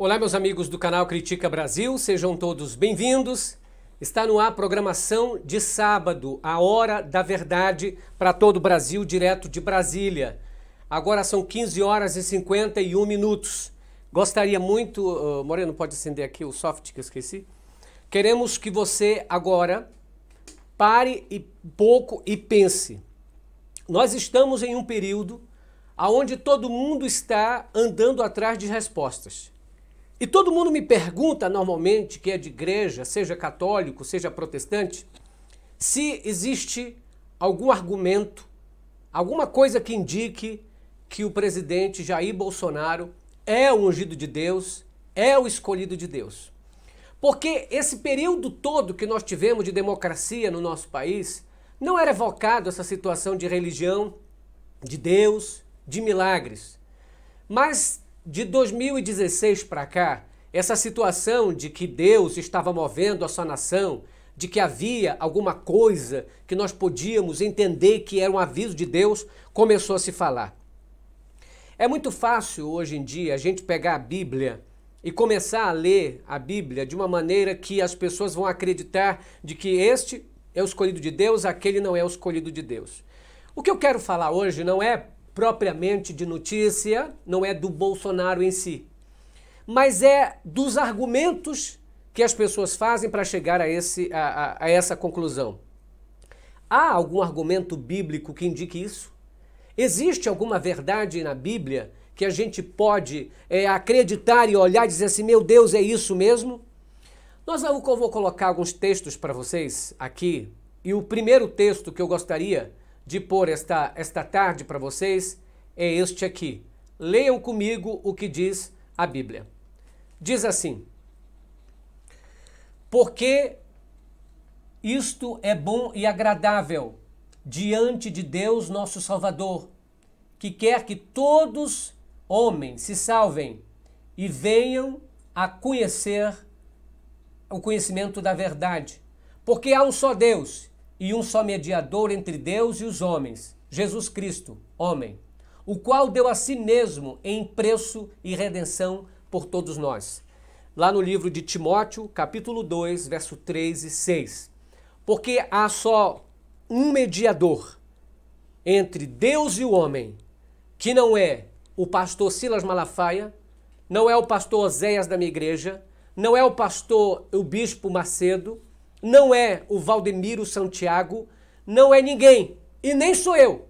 Olá, meus amigos do canal Critica Brasil, sejam todos bem-vindos. Está no ar a programação de sábado, a Hora da Verdade para todo o Brasil, direto de Brasília. Agora são 15 horas e 51 minutos. Gostaria muito, Moreno, pode acender aqui o soft que eu esqueci? Queremos que você agora pare um pouco e pense. Nós estamos em um período onde todo mundo está andando atrás de respostas. E todo mundo me pergunta normalmente, que é de igreja, seja católico, seja protestante, se existe algum argumento, alguma coisa que indique que o presidente Jair Bolsonaro é o ungido de Deus, é o escolhido de Deus. Porque esse período todo que nós tivemos de democracia no nosso país, não era evocado essa situação de religião, de Deus, de milagres. Mas de 2016 para cá, essa situação de que Deus estava movendo a sua nação, de que havia alguma coisa que nós podíamos entender que era um aviso de Deus, começou a se falar. É muito fácil hoje em dia a gente pegar a Bíblia e começar a ler a Bíblia de uma maneira que as pessoas vão acreditar de que este é o escolhido de Deus, aquele não é o escolhido de Deus. O que eu quero falar hoje não é propriamente de notícia, não é do Bolsonaro em si, mas é dos argumentos que as pessoas fazem para chegar a essa conclusão. Há algum argumento bíblico que indique isso? Existe alguma verdade na Bíblia que a gente pode acreditar e olhar e dizer assim, meu Deus, é isso mesmo? Eu vou colocar alguns textos para vocês aqui, e o primeiro texto que eu gostaria de pôr esta tarde para vocês é este aqui. Leiam comigo o que diz a Bíblia. Diz assim: porque isto é bom e agradável diante de Deus nosso Salvador, que quer que todos homens se salvem e venham a conhecer o conhecimento da verdade. Porque há um só Deus e um só mediador entre Deus e os homens, Jesus Cristo, homem, o qual deu a si mesmo em preço e redenção por todos nós. Lá no livro de Timóteo, capítulo 2, verso 3 e 6. Porque há só um mediador entre Deus e o homem, que não é o pastor Silas Malafaia, não é o pastor Oséias da minha igreja, não é o bispo Macedo, não é o Valdemiro Santiago, não é ninguém, e nem sou eu.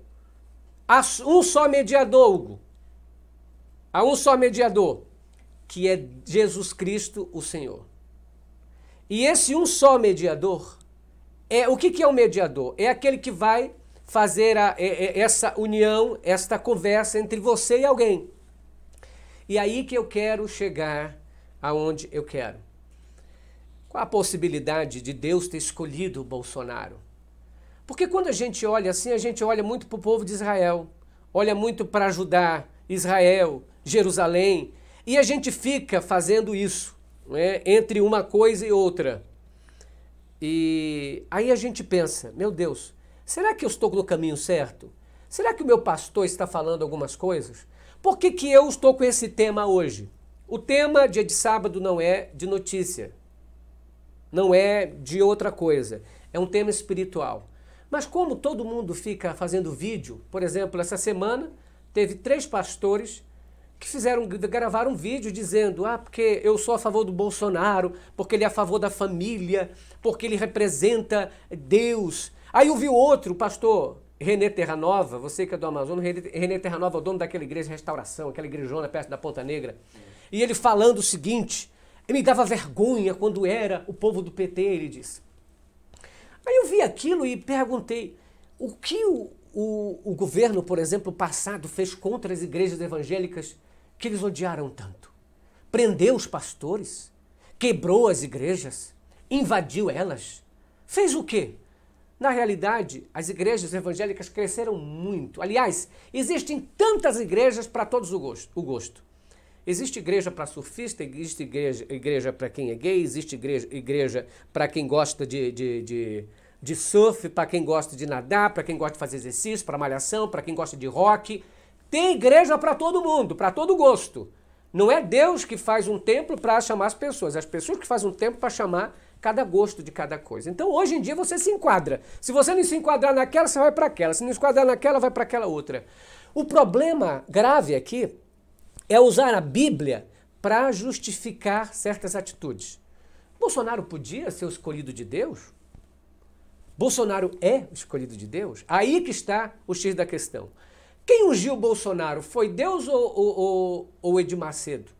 Há um só mediador, Hugo. Há um só mediador, que é Jesus Cristo, o Senhor. E esse um só mediador, o que é o mediador? É aquele que vai fazer essa união, esta conversa entre você e alguém. E aí que eu quero chegar aonde eu quero. Qual a possibilidade de Deus ter escolhido o Bolsonaro? Porque quando a gente olha assim, a gente olha muito para o povo de Israel, olha muito para Judá, Israel, Jerusalém, e a gente fica fazendo isso, né, entre uma coisa e outra. E aí a gente pensa, meu Deus, será que eu estou no caminho certo? Será que o meu pastor está falando algumas coisas? Por que que eu estou com esse tema hoje? O tema dia de sábado não é de notícia, não é de outra coisa, é um tema espiritual. Mas como todo mundo fica fazendo vídeo, por exemplo, essa semana teve 3 pastores que gravaram um vídeo dizendo, porque eu sou a favor do Bolsonaro, porque ele é a favor da família, porque ele representa Deus. Aí eu vi outro, o pastor Renê Terranova, você que é do Amazonas, Renê Terranova é o dono daquela igreja de restauração, aquela igrejona perto da Ponta Negra, e ele falando o seguinte, me dava vergonha quando era o povo do PT, ele disse. Aí eu vi aquilo e perguntei, o que o governo, por exemplo, passado fez contra as igrejas evangélicas que eles odiaram tanto? Prendeu os pastores? Quebrou as igrejas? Invadiu elas? Fez o quê? Na realidade, as igrejas evangélicas cresceram muito. Aliás, existem tantas igrejas para todos o gosto. Existe igreja para surfista, existe igreja para quem é gay, existe igreja para quem gosta de surf, para quem gosta de nadar, para quem gosta de fazer exercício, para malhação, para quem gosta de rock. Tem igreja para todo mundo, para todo gosto. Não é Deus que faz um templo para chamar as pessoas que fazem um templo para chamar cada gosto de cada coisa. Então, hoje em dia, você se enquadra. Se você não se enquadrar naquela, você vai para aquela. Se não se enquadrar naquela, vai para aquela outra. O problema grave aqui é usar a Bíblia para justificar certas atitudes. Bolsonaro podia ser o escolhido de Deus? Bolsonaro é o escolhido de Deus? Aí que está o X da questão. Quem ungiu Bolsonaro? Foi Deus ou Edir Macedo?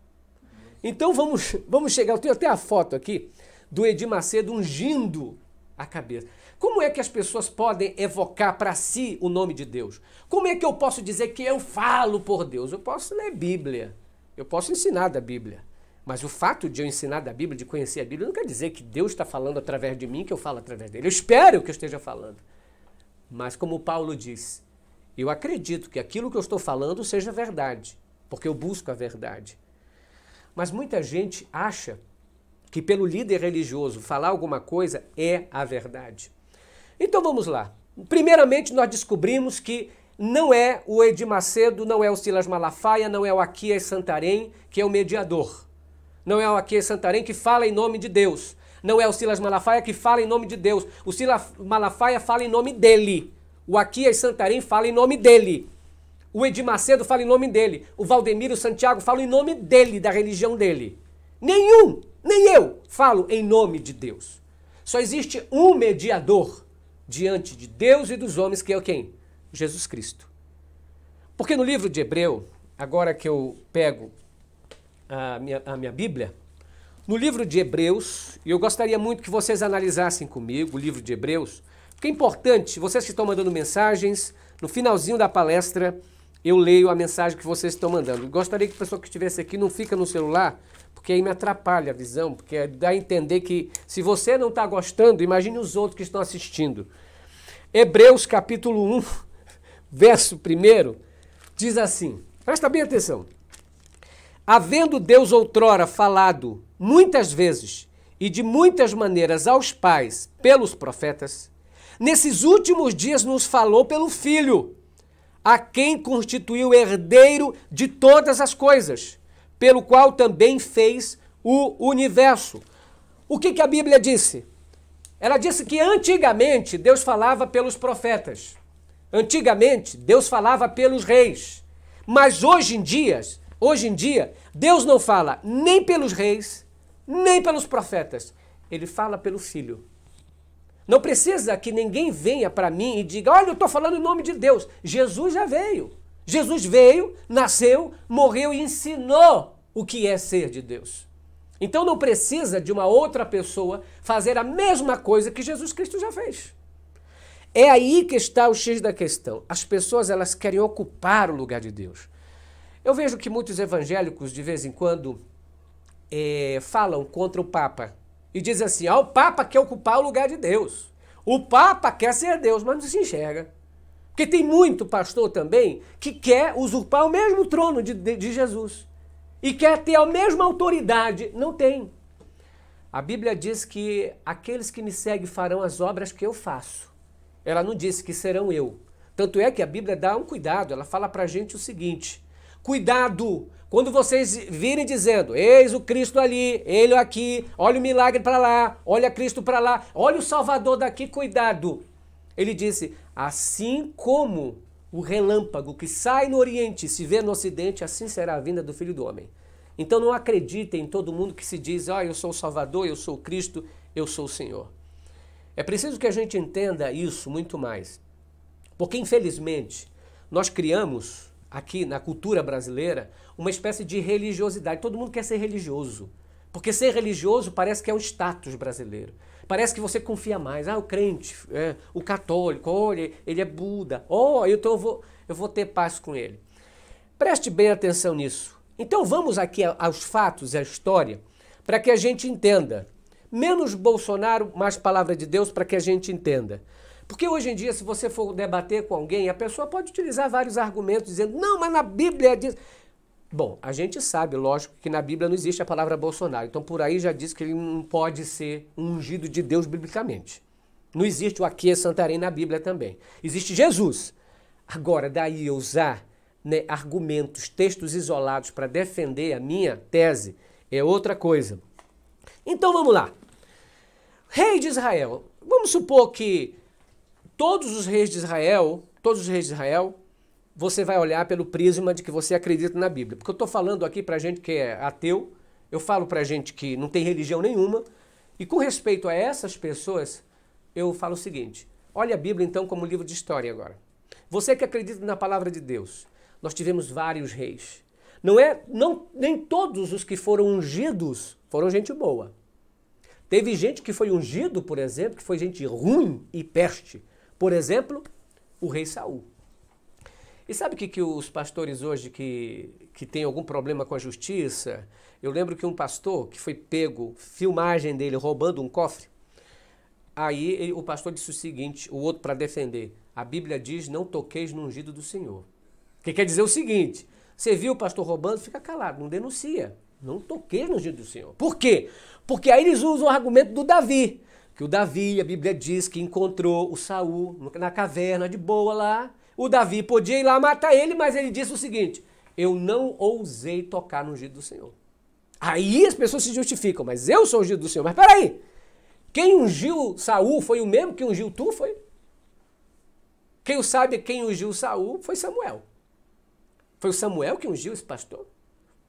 Então vamos chegar, eu tenho até a foto aqui do Edir Macedo ungindo a cabeça. Como é que as pessoas podem evocar para si o nome de Deus? Como é que eu posso dizer que eu falo por Deus? Eu posso ler Bíblia, eu posso ensinar da Bíblia. Mas o fato de eu ensinar da Bíblia, de conhecer a Bíblia, não quer dizer que Deus está falando através de mim, que eu falo através dele. Eu espero que eu esteja falando. Mas como Paulo diz, eu acredito que aquilo que eu estou falando seja verdade, porque eu busco a verdade. Mas muita gente acha que pelo líder religioso falar alguma coisa é a verdade. Então vamos lá. Primeiramente nós descobrimos que não é o Edir Macedo, não é o Silas Malafaia, não é o Aquias Santarém que é o mediador. Não é o Aquias Santarém que fala em nome de Deus. Não é o Silas Malafaia que fala em nome de Deus. O Silas Malafaia fala em nome dele. O Aquias Santarém fala em nome dele. O Edir Macedo fala em nome dele. O Valdemiro Santiago fala em nome dele, da religião dele. Nem eu falo em nome de Deus. Só existe um mediador diante de Deus e dos homens, que é quem? Jesus Cristo. Porque no livro de Hebreu, agora que eu pego a minha Bíblia, no livro de Hebreus, e eu gostaria muito que vocês analisassem comigo o livro de Hebreus, porque é importante, vocês que estão mandando mensagens, no finalzinho da palestra, eu leio a mensagem que vocês estão mandando. Eu gostaria que a pessoa que estivesse aqui não fica no celular, porque aí me atrapalha a visão, porque dá a entender que se você não está gostando, imagine os outros que estão assistindo. Hebreus capítulo 1, verso 1, diz assim, presta bem atenção. Havendo Deus outrora falado muitas vezes e de muitas maneiras aos pais pelos profetas, nesses últimos dias nos falou pelo Filho, a quem constituiu herdeiro de todas as coisas, pelo qual também fez o universo. O que a Bíblia disse? Ela disse que antigamente Deus falava pelos profetas. Antigamente Deus falava pelos reis. Mas hoje em dia, Deus não fala nem pelos reis, nem pelos profetas. Ele fala pelo Filho. Não precisa que ninguém venha para mim e diga, olha, eu estou falando em nome de Deus. Jesus já veio. Jesus veio, nasceu, morreu e ensinou o que é ser de Deus. Então não precisa de uma outra pessoa fazer a mesma coisa que Jesus Cristo já fez. É aí que está o X da questão. As pessoas, elas querem ocupar o lugar de Deus. Eu vejo que muitos evangélicos, de vez em quando, falam contra o Papa. E dizem assim, o Papa quer ocupar o lugar de Deus. O Papa quer ser Deus, mas não se enxerga. Porque tem muito pastor também que quer usurpar o mesmo trono de Jesus. E quer ter a mesma autoridade. Não tem. A Bíblia diz que aqueles que me seguem farão as obras que eu faço. Ela não disse que serão eu. Tanto é que a Bíblia dá um cuidado. Ela fala pra gente o seguinte. Cuidado quando vocês virem dizendo, eis o Cristo ali, ele aqui, olha o milagre para lá, olha Cristo para lá, olha o Salvador daqui, cuidado. Ele disse, assim como o relâmpago que sai no Oriente e se vê no Ocidente, assim será a vinda do Filho do Homem. Então não acreditem em todo mundo que se diz, eu sou o Salvador, eu sou o Cristo, eu sou o Senhor. É preciso que a gente entenda isso muito mais. Porque, infelizmente, nós criamos aqui na cultura brasileira uma espécie de religiosidade. Todo mundo quer ser religioso. Porque ser religioso parece que é um status brasileiro. Parece que você confia mais. O crente, o católico, olha, ele é Buda. Então eu vou ter paz com ele. Preste bem atenção nisso. Então vamos aqui aos fatos e à história para que a gente entenda. Menos Bolsonaro, mais palavra de Deus para que a gente entenda. Porque hoje em dia, se você for debater com alguém, a pessoa pode utilizar vários argumentos dizendo, não, mas na Bíblia diz... Bom, a gente sabe, lógico, que na Bíblia não existe a palavra Bolsonaro. Então, por aí já diz que ele não pode ser um ungido de Deus biblicamente. Não existe o Aquias Santarém na Bíblia também. Existe Jesus. Agora, daí usar né, argumentos, textos isolados para defender a minha tese é outra coisa. Então vamos lá. Rei de Israel. Vamos supor que todos os reis de Israel, você vai olhar pelo prisma de que você acredita na Bíblia. Porque eu estou falando aqui para gente que é ateu, eu falo para gente que não tem religião nenhuma, e com respeito a essas pessoas, eu falo o seguinte: olha a Bíblia então como livro de história agora. Você que acredita na palavra de Deus, nós tivemos vários reis. Nem todos os que foram ungidos foram gente boa. Teve gente que foi ungido, por exemplo, que foi gente ruim e peste. Por exemplo, o rei Saul. E sabe o que os pastores hoje que tem algum problema com a justiça? Eu lembro que um pastor que foi pego, filmagem dele roubando um cofre, aí o pastor disse o seguinte, o outro para defender: a Bíblia diz, não toqueis no ungido do Senhor. Que quer dizer o seguinte: você viu o pastor roubando, fica calado, não denuncia. Não toquei no ungido do Senhor. Por quê? Porque aí eles usam o argumento do Davi. Que o Davi, a Bíblia diz que encontrou o Saul na caverna de boa lá. O Davi podia ir lá matar ele, mas ele disse o seguinte: eu não ousei tocar no ungido do Senhor. Aí as pessoas se justificam, mas eu sou o ungido do Senhor. Mas peraí, quem ungiu Saul foi o mesmo que ungiu tu? Foi? Quem sabe quem ungiu Saul foi Samuel. Foi o Samuel que ungiu esse pastor?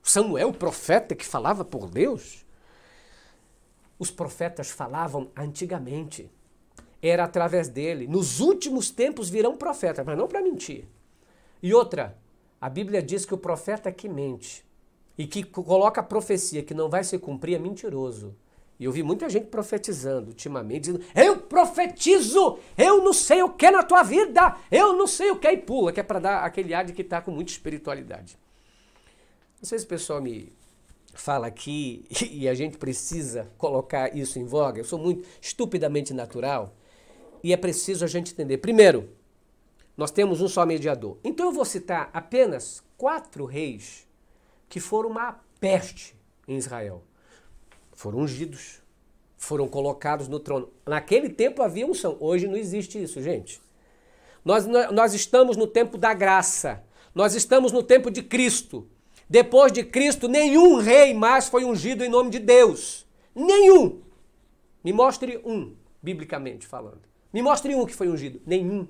Samuel, o profeta que falava por Deus? Os profetas falavam antigamente. Era através dele. Nos últimos tempos virão profetas, mas não para mentir. E outra, a Bíblia diz que o profeta que mente e que coloca a profecia que não vai se cumprir é mentiroso. E eu vi muita gente profetizando ultimamente, dizendo: eu profetizo, eu não sei o que na tua vida, eu não sei o que, e pula, que é para dar aquele ar de que está com muita espiritualidade. Não sei se o pessoal me fala aqui e a gente precisa colocar isso em voga. Eu sou muito estupidamente natural e é preciso a gente entender. Primeiro, nós temos um só mediador. Então eu vou citar apenas 4 reis que foram uma peste em Israel. Foram ungidos, foram colocados no trono. Naquele tempo havia unção, hoje não existe isso, gente. Nós estamos no tempo da graça, nós estamos no tempo de Cristo. Depois de Cristo, nenhum rei mais foi ungido em nome de Deus. Nenhum. Me mostre um, biblicamente falando. Me mostre um que foi ungido. Nenhum.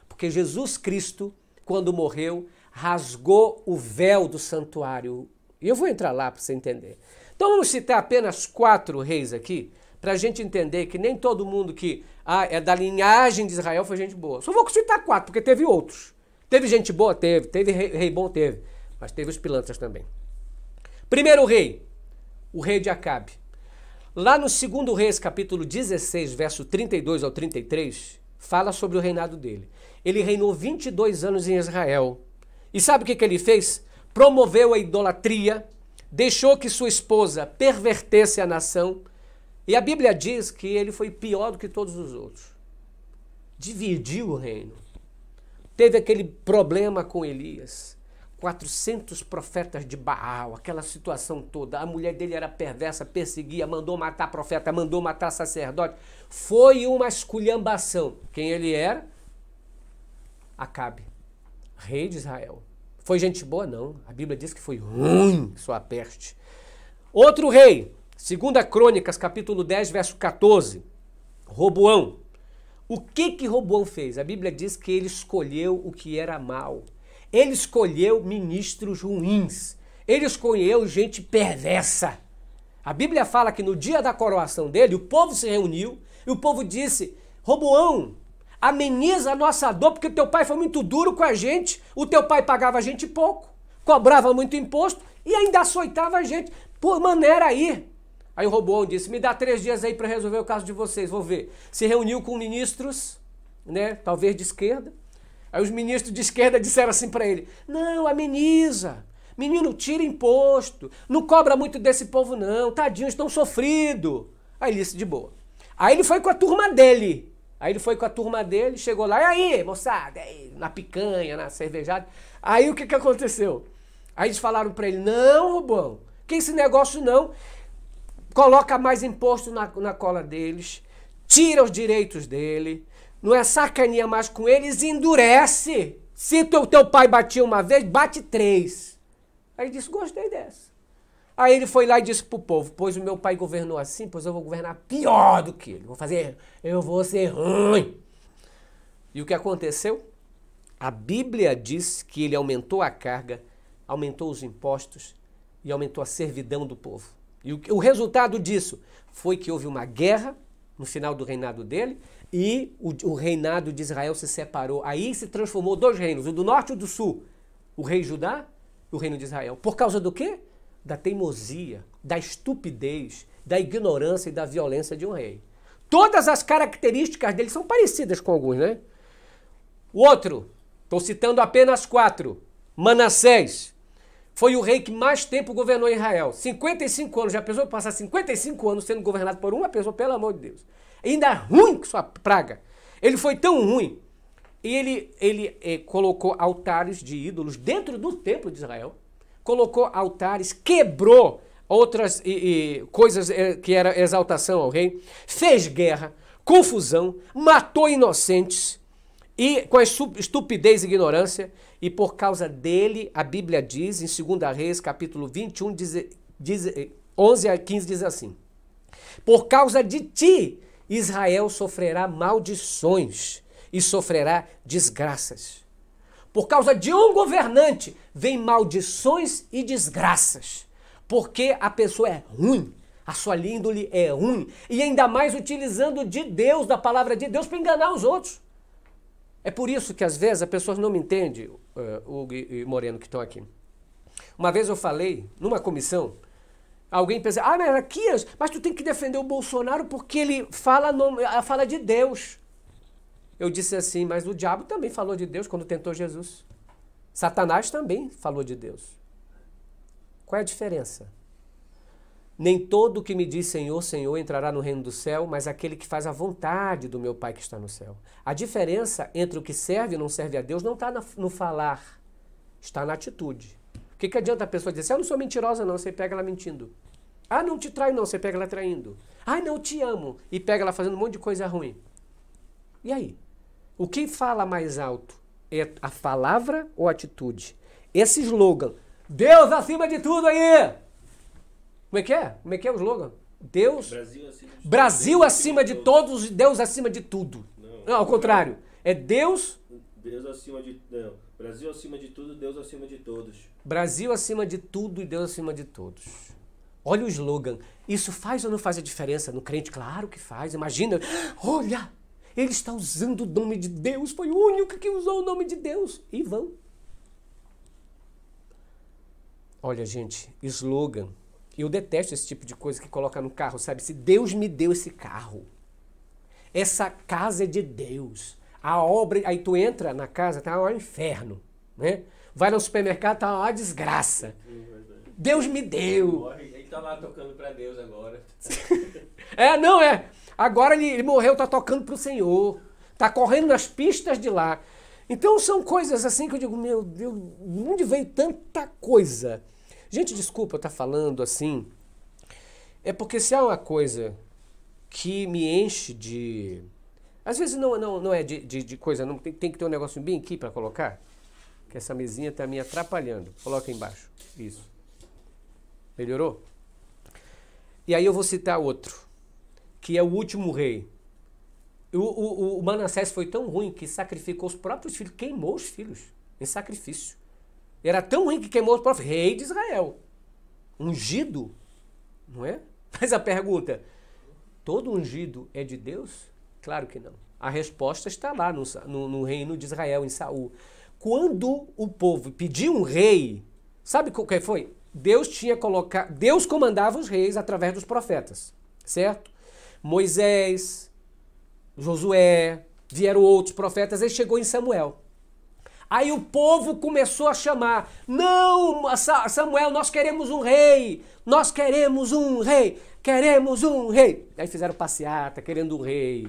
Porque Jesus Cristo, quando morreu, rasgou o véu do santuário. E eu vou entrar lá para você entender. Então vamos citar apenas 4 reis aqui, para a gente entender que nem todo mundo que é da linhagem de Israel foi gente boa. Só vou citar 4, porque teve outros. Teve gente boa? Teve rei bom? Teve. Mas teve os pilantras também. Primeiro rei, o rei de Acabe. Lá no 2 Reis, capítulo 16, verso 32 ao 33, fala sobre o reinado dele. Ele reinou 22 anos em Israel. E sabe o que ele fez? Promoveu a idolatria, deixou que sua esposa pervertesse a nação. E a Bíblia diz que ele foi pior do que todos os outros. Dividiu o reino. Teve aquele problema com Elias. 400 profetas de Baal, aquela situação toda. A mulher dele era perversa, perseguia, mandou matar profeta, mandou matar sacerdote. Foi uma esculhambação. Quem ele era? Acabe, rei de Israel. Foi gente boa? Não. A Bíblia diz que foi ruim, sua peste. Outro rei, 2 Crônicas, capítulo 10, verso 14. Roboão. O que Roboão fez? A Bíblia diz que ele escolheu o que era mal. Ele escolheu ministros ruins. Ele escolheu gente perversa. A Bíblia fala que no dia da coroação dele, o povo se reuniu e o povo disse: Roboão, ameniza a nossa dor, porque teu pai foi muito duro com a gente, o teu pai pagava a gente pouco, cobrava muito imposto e ainda açoitava a gente. Por maneira aí. Aí o Roboão disse: me dá 3 dias aí para resolver o caso de vocês, vou ver. Se reuniu com ministros, né, talvez de esquerda. Aí os ministros de esquerda disseram assim para ele: não, ameniza, menino, tira imposto, não cobra muito desse povo não, tadinhos, estão sofridos. Aí ele disse: de boa. Aí ele foi com a turma dele. Chegou lá: e aí, moçada, aí, na picanha, na cervejada. Aí o que aconteceu? Aí eles falaram para ele: não, Roboão, que esse negócio não, coloca mais imposto na cola deles, tira os direitos dele, não é sacaninha mais com eles, endurece. Se teu pai batia uma vez, bate 3. Aí ele disse, gostei dessa. Aí ele foi lá e disse pro povo, pois o meu pai governou assim, pois eu vou governar pior do que ele. Eu vou ser ruim. E o que aconteceu? A Bíblia diz que ele aumentou a carga, aumentou os impostos e aumentou a servidão do povo. E o resultado disso foi que houve uma guerra no final do reinado dele e o reinado de Israel se separou. Aí se transformou 2 reinos, o do norte e o do sul. O rei Judá e o reino de Israel. Por causa do quê? Da teimosia, da estupidez, da ignorância e da violência de um rei. Todas as características dele são parecidas com alguns, né? O outro, estou citando apenas 4, Manassés. Foi o rei que mais tempo governou Israel. 55 anos, já pensou passar 55 anos sendo governado por uma pessoa, pelo amor de Deus. Ainda ruim que sua praga. Ele foi tão ruim, e ele colocou altares de ídolos dentro do templo de Israel, colocou altares, quebrou outras coisas que era exaltação ao rei, fez guerra, confusão, matou inocentes, e com a estupidez e ignorância, e por causa dele, a Bíblia diz, em 2 Reis, capítulo 21, 11 a 15, diz assim, por causa de ti, Israel sofrerá maldições e sofrerá desgraças. Por causa de um governante, vem maldições e desgraças. Porque a pessoa é ruim, a sua índole é ruim. E ainda mais utilizando de Deus, da palavra de Deus, para enganar os outros. É por isso que às vezes as pessoas não me entendem, Hugo e Moreno, que estão aqui. Uma vez eu falei, numa comissão, alguém pensa, mas tu tem que defender o Bolsonaro porque ele fala de Deus. Eu disse assim, mas o diabo também falou de Deus quando tentou Jesus. Satanás também falou de Deus. Qual é a diferença? Nem todo que me diz Senhor, Senhor entrará no reino do céu, mas aquele que faz a vontade do meu Pai que está no céu. A diferença entre o que serve e não serve a Deus não está no falar, está na atitude. O que adianta a pessoa dizer assim, eu não sou mentirosa não, você pega ela mentindo. Ah, não te traio não, você pega ela traindo. Ah, não te amo, e pega ela fazendo um monte de coisa ruim. E aí? O que fala mais alto? É a palavra ou a atitude? Esse slogan, Deus acima de tudo aí! Como é que é? Como é que é o slogan? Deus, Brasil acima de todos e Deus acima de tudo. Não, ao contrário. É Deus acima de... Não. Brasil acima de tudo, Deus acima de todos. Brasil acima de tudo e Deus acima de todos. Olha o slogan. Isso faz ou não faz a diferença no crente? Claro que faz. Imagina, olha, ele está usando o nome de Deus. Foi o único que usou o nome de Deus. E vão. Olha, gente, slogan. Eu detesto esse tipo de coisa que coloca no carro, sabe? Se Deus me deu esse carro, essa casa é de Deus, a obra... Aí tu entra na casa, tá um inferno, né? Vai no supermercado, tá uma desgraça. Deus me deu. Ele tá lá tocando pra Deus agora. Agora ele morreu, tá tocando pro Senhor. Tá correndo nas pistas de lá. Então são coisas assim que eu digo, meu Deus, de onde veio tanta coisa? Gente, desculpa eu estar falando assim, é porque se há uma coisa que me enche de... Às vezes não é de coisa, não tem que ter um negócio bem aqui para colocar, que essa mesinha está me atrapalhando. Coloca embaixo, isso. Melhorou? E aí eu vou citar outro, que é o último rei. O Manassés foi tão ruim que sacrificou os próprios filhos, queimou os filhos em sacrifício. Era tão ruim que queimou o próprio rei de Israel. Ungido, não é? Mas a pergunta, todo ungido é de Deus? Claro que não. A resposta está lá no reino de Israel, em Saul. Quando o povo pediu um rei, sabe o que foi? Deus comandava os reis através dos profetas, certo? Moisés, Josué, vieram outros profetas, aí chegou em Samuel. Aí o povo começou a chamar, não, Samuel, nós queremos um rei, nós queremos um rei, queremos um rei. Aí fizeram passeata, querendo um rei,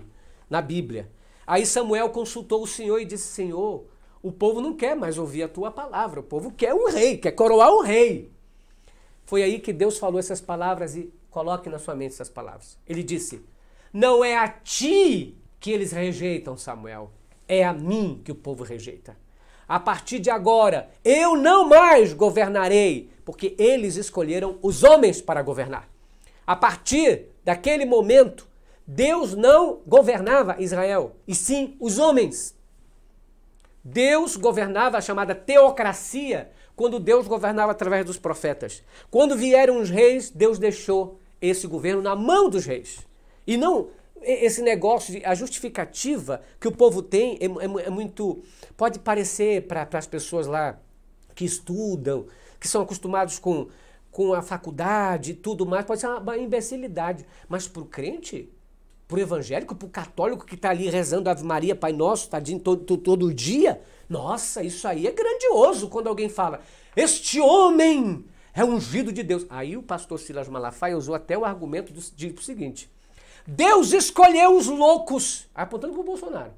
na Bíblia. Aí Samuel consultou o Senhor e disse, Senhor, o povo não quer mais ouvir a tua palavra, o povo quer um rei, quer coroar um rei. Foi aí que Deus falou essas palavras e coloque na sua mente essas palavras. Ele disse, não é a ti que eles rejeitam, Samuel, é a mim que o povo rejeita. A partir de agora, eu não mais governarei, porque eles escolheram os homens para governar. A partir daquele momento, Deus não governava Israel, e sim os homens. Deus governava a chamada teocracia, quando Deus governava através dos profetas. Quando vieram os reis, Deus deixou esse governo na mão dos reis. E não esse negócio, a justificativa que o povo tem é muito... Pode parecer para as pessoas lá que estudam, que são acostumados com a faculdade e tudo mais, pode ser uma imbecilidade. Mas para o crente, para o evangélico, para o católico que está ali rezando Ave Maria, Pai Nosso, tadinho, todo dia, nossa, isso aí é grandioso quando alguém fala, este homem é ungido de Deus. Aí o pastor Silas Malafaia usou até o argumento do seguinte: Deus escolheu os loucos, apontando para o Bolsonaro,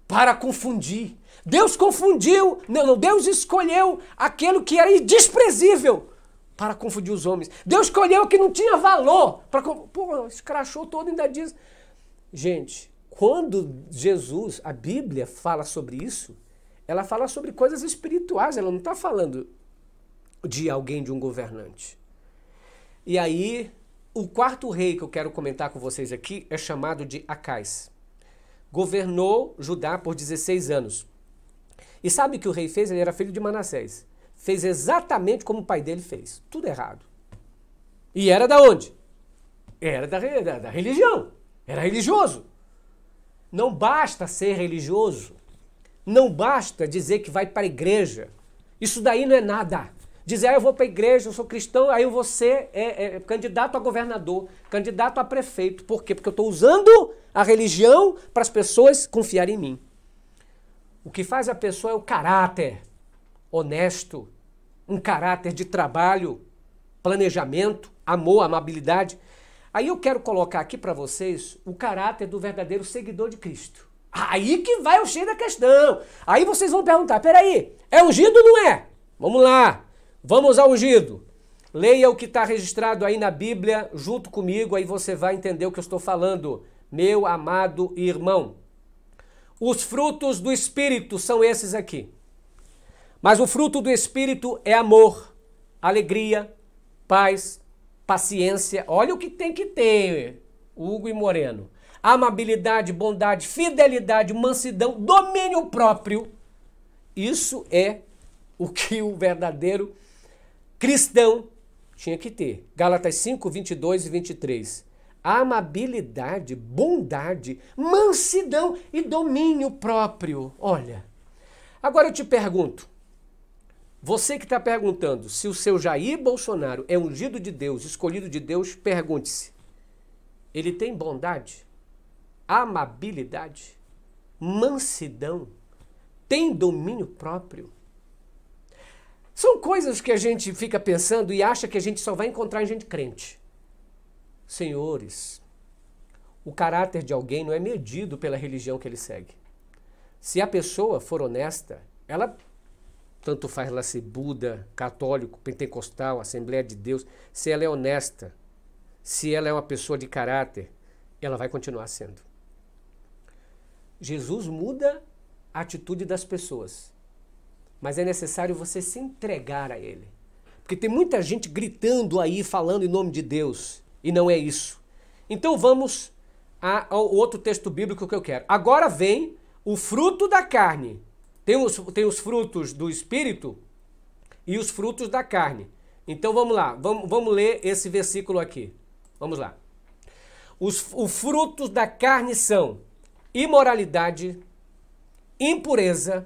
para confundir. Deus confundiu, Deus escolheu aquele que era desprezível para confundir os homens. Deus escolheu o que não tinha valor. Pô, escrachou todo e ainda diz. Gente, quando Jesus, a Bíblia fala sobre isso, ela fala sobre coisas espirituais, ela não está falando de alguém, de um governante. E aí, o quarto rei que eu quero comentar com vocês aqui é chamado de Acais. Governou Judá por 16 anos. E sabe o que o rei fez? Ele era filho de Manassés. Fez exatamente como o pai dele fez. Tudo errado. E era da onde? Era da religião. Era religioso. Não basta ser religioso. Não basta dizer que vai para a igreja. Isso daí não é nada. Dizer, eu vou para a igreja, eu sou cristão, aí eu vou ser candidato a governador, candidato a prefeito. Por quê? Porque eu estou usando a religião para as pessoas confiarem em mim. O que faz a pessoa é o caráter honesto, um caráter de trabalho, planejamento, amor, amabilidade. Aí eu quero colocar aqui para vocês o caráter do verdadeiro seguidor de Cristo. Aí que vai o cheio da questão. Aí vocês vão perguntar, peraí, é ungido ou não é? Vamos lá, vamos ao ungido. Leia o que está registrado aí na Bíblia junto comigo, aí você vai entender o que eu estou falando, meu amado irmão. Os frutos do Espírito são esses aqui. Mas o fruto do Espírito é amor, alegria, paz, paciência. Olha o que tem que ter, Hugo e Moreno. Amabilidade, bondade, fidelidade, mansidão, domínio próprio. Isso é o que o verdadeiro cristão tinha que ter. Gálatas 5, 22 e 23. Amabilidade, bondade, mansidão e domínio próprio. Olha, agora eu te pergunto, você que está perguntando se o seu Jair Bolsonaro é ungido de Deus, escolhido de Deus, pergunte-se, ele tem bondade, amabilidade, mansidão, tem domínio próprio? São coisas que a gente fica pensando e acha que a gente só vai encontrar em gente crente. Senhores, o caráter de alguém não é medido pela religião que ele segue. Se a pessoa for honesta, ela, tanto faz ela ser Buda, católico, pentecostal, Assembleia de Deus, se ela é honesta, se ela é uma pessoa de caráter, ela vai continuar sendo. Jesus muda a atitude das pessoas, mas é necessário você se entregar a Ele. Porque tem muita gente gritando aí, falando em nome de Deus, e não é isso. Então vamos ao outro texto bíblico que eu quero. Agora vem o fruto da carne. Tem os frutos do Espírito e os frutos da carne. Então vamos lá, vamos ler esse versículo aqui. Vamos lá. Os frutos da carne são imoralidade, impureza,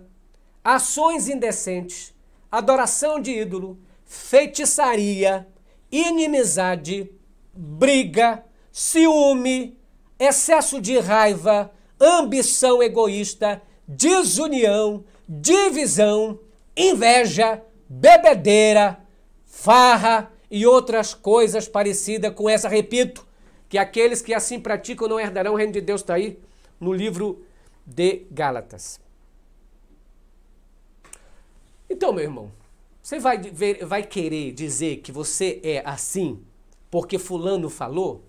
ações indecentes, adoração de ídolo, feitiçaria, inimizade, briga, ciúme, excesso de raiva, ambição egoísta, desunião, divisão, inveja, bebedeira, farra e outras coisas parecidas com essa. Repito, que aqueles que assim praticam não herdarão o reino de Deus. Está aí no livro de Gálatas. Então, meu irmão, você vai querer dizer que você é assim porque fulano falou?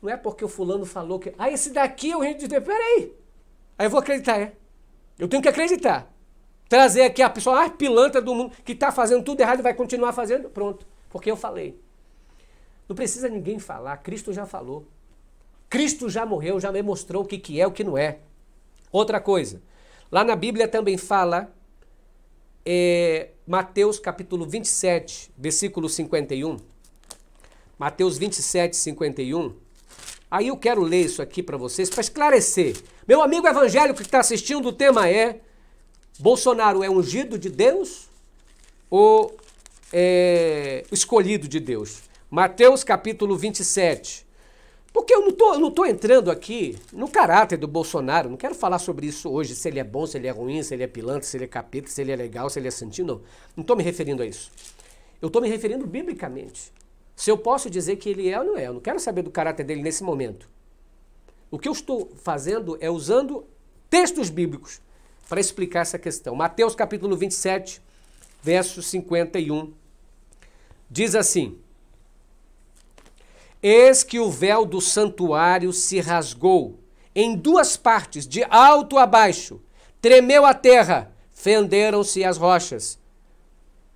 Não é porque o fulano falou que... esse daqui é o reino de Deus. Peraí. Aí eu vou acreditar, Eu tenho que acreditar. Trazer aqui a pessoa mais pilantra do mundo, que está fazendo tudo errado e vai continuar fazendo, pronto, porque eu falei. Não precisa ninguém falar, Cristo já falou. Cristo já morreu, já demonstrou o que é, o que não é. Outra coisa, lá na Bíblia também fala, Mateus capítulo 27, versículo 51. Mateus 27, 51. Aí eu quero ler isso aqui para vocês, para esclarecer. Meu amigo evangélico que está assistindo, o tema é: Bolsonaro é ungido de Deus ou escolhido de Deus? Mateus capítulo 27. Porque eu não tô entrando aqui no caráter do Bolsonaro, não quero falar sobre isso hoje, se ele é bom, se ele é ruim, se ele é pilantra, se ele é capeta, se ele é legal, se ele é santinho, não. Não estou me referindo a isso. Eu estou me referindo biblicamente. Se eu posso dizer que ele é ou não é, eu não quero saber do caráter dele nesse momento. O que eu estou fazendo é usando textos bíblicos para explicar essa questão. Mateus capítulo 27, verso 51, diz assim: Eis que o véu do santuário se rasgou em duas partes, de alto a baixo, tremeu a terra, fenderam-se as rochas.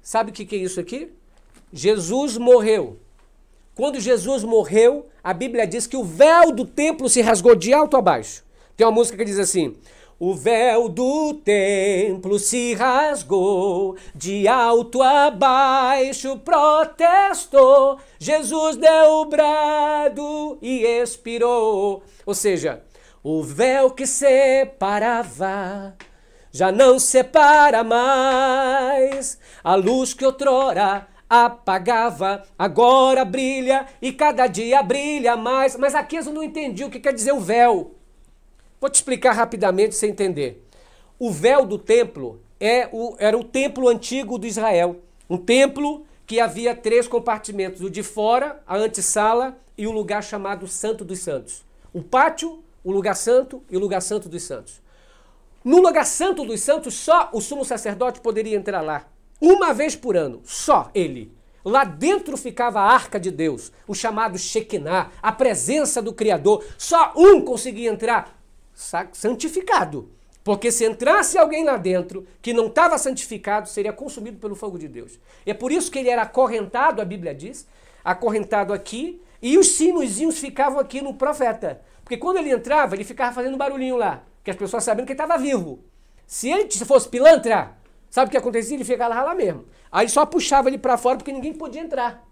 Sabe o que é isso aqui? Jesus morreu. Quando Jesus morreu, a Bíblia diz que o véu do templo se rasgou de alto a baixo. Tem uma música que diz assim: o véu do templo se rasgou, de alto a baixo protestou, Jesus deu o brado e expirou. Ou seja, o véu que separava já não separa mais, a luz que outrora apagava, agora brilha e cada dia brilha mais. Mas aqui eu não entendi o que quer dizer o véu. Vou te explicar rapidamente para você entender. O véu do templo era o templo antigo de Israel. Um templo que havia 3 compartimentos. O de fora, a antessala e o lugar chamado Santo dos Santos. O pátio, o lugar santo e o lugar santo dos santos. No lugar santo dos santos, só o sumo sacerdote poderia entrar lá. Uma vez por ano, só ele. Lá dentro ficava a arca de Deus, o chamado Shekinah, a presença do Criador. Só um conseguia entrar santificado. Porque se entrasse alguém lá dentro que não estava santificado, seria consumido pelo fogo de Deus. É por isso que ele era acorrentado, a Bíblia diz, acorrentado aqui, e os sinozinhos ficavam aqui no profeta. Porque quando ele entrava, ele ficava fazendo barulhinho lá, que as pessoas sabiam que ele estava vivo. Se ele fosse pilantra, sabe o que acontecia? Ele ficava lá mesmo. Aí só puxava ele para fora porque ninguém podia entrar.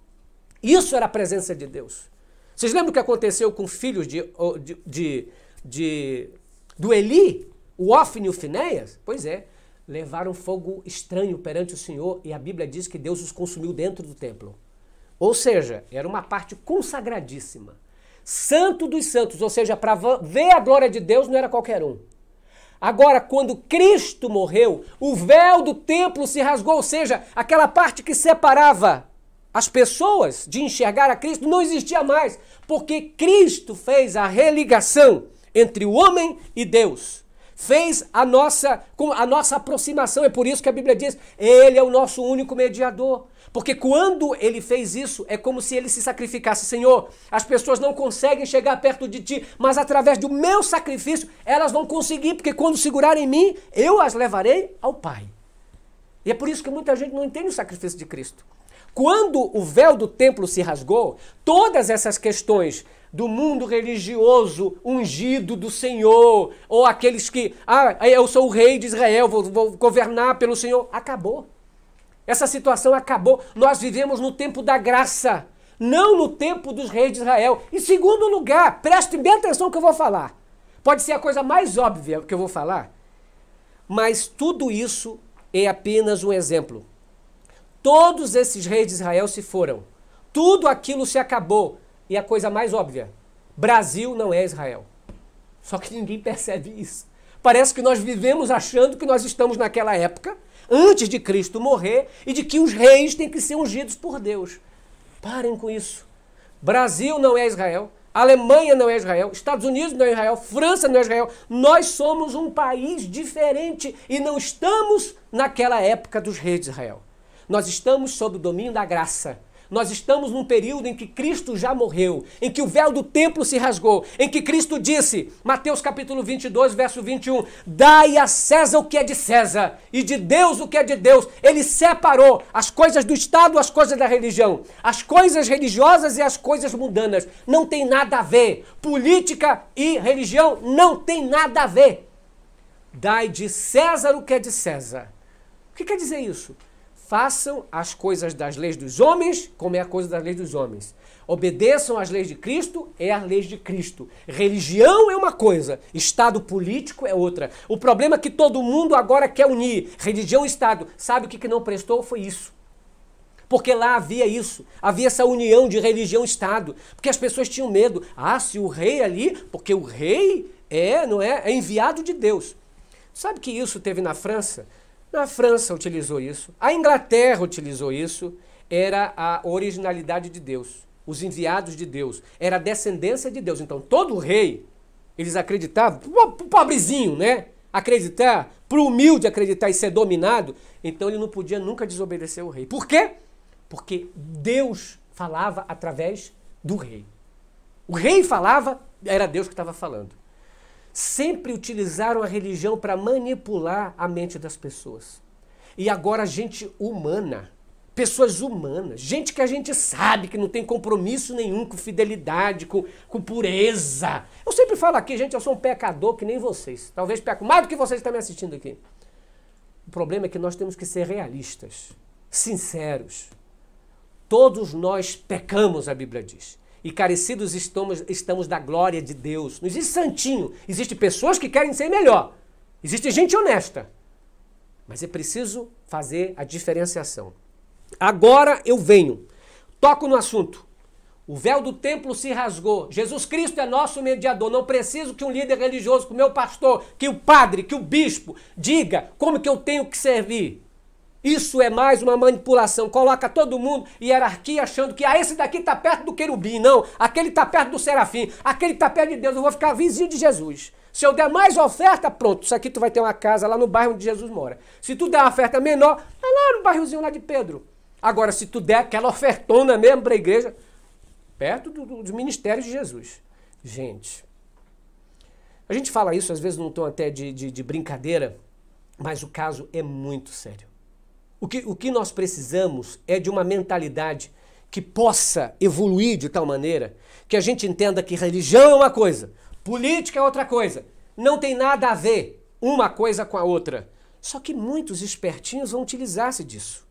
Isso era a presença de Deus. Vocês lembram o que aconteceu com filhos do Eli, o Ofni e o Finéias? Pois é, levaram fogo estranho perante o Senhor e a Bíblia diz que Deus os consumiu dentro do templo. Ou seja, era uma parte consagradíssima. Santo dos santos, ou seja, para ver a glória de Deus não era qualquer um. Agora, quando Cristo morreu, o véu do templo se rasgou, ou seja, aquela parte que separava as pessoas de enxergar a Cristo não existia mais, porque Cristo fez a religação entre o homem e Deus. Fez a nossa aproximação, é por isso que a Bíblia diz, ele é o nosso único mediador. Porque quando ele fez isso, é como se ele se sacrificasse. Senhor, as pessoas não conseguem chegar perto de ti, mas através do meu sacrifício, elas vão conseguir, porque quando segurarem em mim, eu as levarei ao Pai. E é por isso que muita gente não entende o sacrifício de Cristo. Quando o véu do templo se rasgou, todas essas questões do mundo religioso ungido do Senhor, ou aqueles que, eu sou o rei de Israel, vou governar pelo Senhor, acabou. Essa situação acabou. Nós vivemos no tempo da graça, não no tempo dos reis de Israel. Em segundo lugar, preste bem atenção no que eu vou falar. Pode ser a coisa mais óbvia que eu vou falar, mas tudo isso é apenas um exemplo. Todos esses reis de Israel se foram. Tudo aquilo se acabou. E a coisa mais óbvia, Brasil não é Israel. Só que ninguém percebe isso. Parece que nós vivemos achando que nós estamos naquela época, antes de Cristo morrer, e de que os reis têm que ser ungidos por Deus. Parem com isso. Brasil não é Israel, Alemanha não é Israel, Estados Unidos não é Israel, França não é Israel. Nós somos um país diferente e não estamos naquela época dos reis de Israel. Nós estamos sob o domínio da graça. Nós estamos num período em que Cristo já morreu, em que o véu do templo se rasgou, em que Cristo disse, Mateus capítulo 22, verso 21, dai a César o que é de César e de Deus o que é de Deus. Ele separou as coisas do Estado, as coisas da religião, as coisas religiosas e as coisas mundanas. Não tem nada a ver. Política e religião não tem nada a ver. Dai de César o que é de César. O que quer dizer isso? Façam as coisas das leis dos homens como é a coisa das leis dos homens. Obedeçam às leis de Cristo, é as leis de Cristo. Religião é uma coisa, Estado político é outra. O problema é que todo mundo agora quer unir religião e Estado. Sabe o que não prestou? Foi isso. Porque lá havia isso, havia essa união de religião e Estado. Porque as pessoas tinham medo. Ah, se o rei ali, porque o rei é enviado de Deus. Sabe que isso teve na França? Na França utilizou isso, a Inglaterra utilizou isso, era a originalidade de Deus, os enviados de Deus, era a descendência de Deus. Então todo rei, eles acreditavam, pro pobrezinho, né? Acreditar, pro humilde acreditar e ser dominado, então ele não podia nunca desobedecer o rei. Por quê? Porque Deus falava através do rei. O rei falava, era Deus que estava falando. Sempre utilizaram a religião para manipular a mente das pessoas. E agora gente humana, pessoas humanas, gente que a gente sabe que não tem compromisso nenhum com fidelidade, com pureza. Eu sempre falo aqui, gente, eu sou um pecador que nem vocês. Talvez peco mais do que vocês estão me assistindo aqui. O problema é que nós temos que ser realistas, sinceros. Todos nós pecamos, a Bíblia diz. E carecidos estamos da glória de Deus. Não existe santinho. Existem pessoas que querem ser melhor. Existe gente honesta. Mas é preciso fazer a diferenciação. Agora eu venho. Toco no assunto. O véu do templo se rasgou. Jesus Cristo é nosso mediador. Não preciso que um líder religioso, que o meu pastor, que o padre, que o bispo diga como que eu tenho que servir. Isso é mais uma manipulação, coloca todo mundo em hierarquia achando que esse daqui está perto do querubim, não, aquele está perto do serafim, aquele está perto de Deus, eu vou ficar vizinho de Jesus. Se eu der mais oferta, pronto, isso aqui tu vai ter uma casa lá no bairro onde Jesus mora. Se tu der uma oferta menor, vai lá no bairrozinho lá de Pedro. Agora, se tu der aquela ofertona mesmo para a igreja, perto dos ministérios de Jesus. Gente, a gente fala isso às vezes num tom até de brincadeira, mas o caso é muito sério. O que nós precisamos é de uma mentalidade que possa evoluir de tal maneira que a gente entenda que religião é uma coisa, política é outra coisa. Não tem nada a ver uma coisa com a outra. Só que muitos espertinhos vão utilizar-se disso.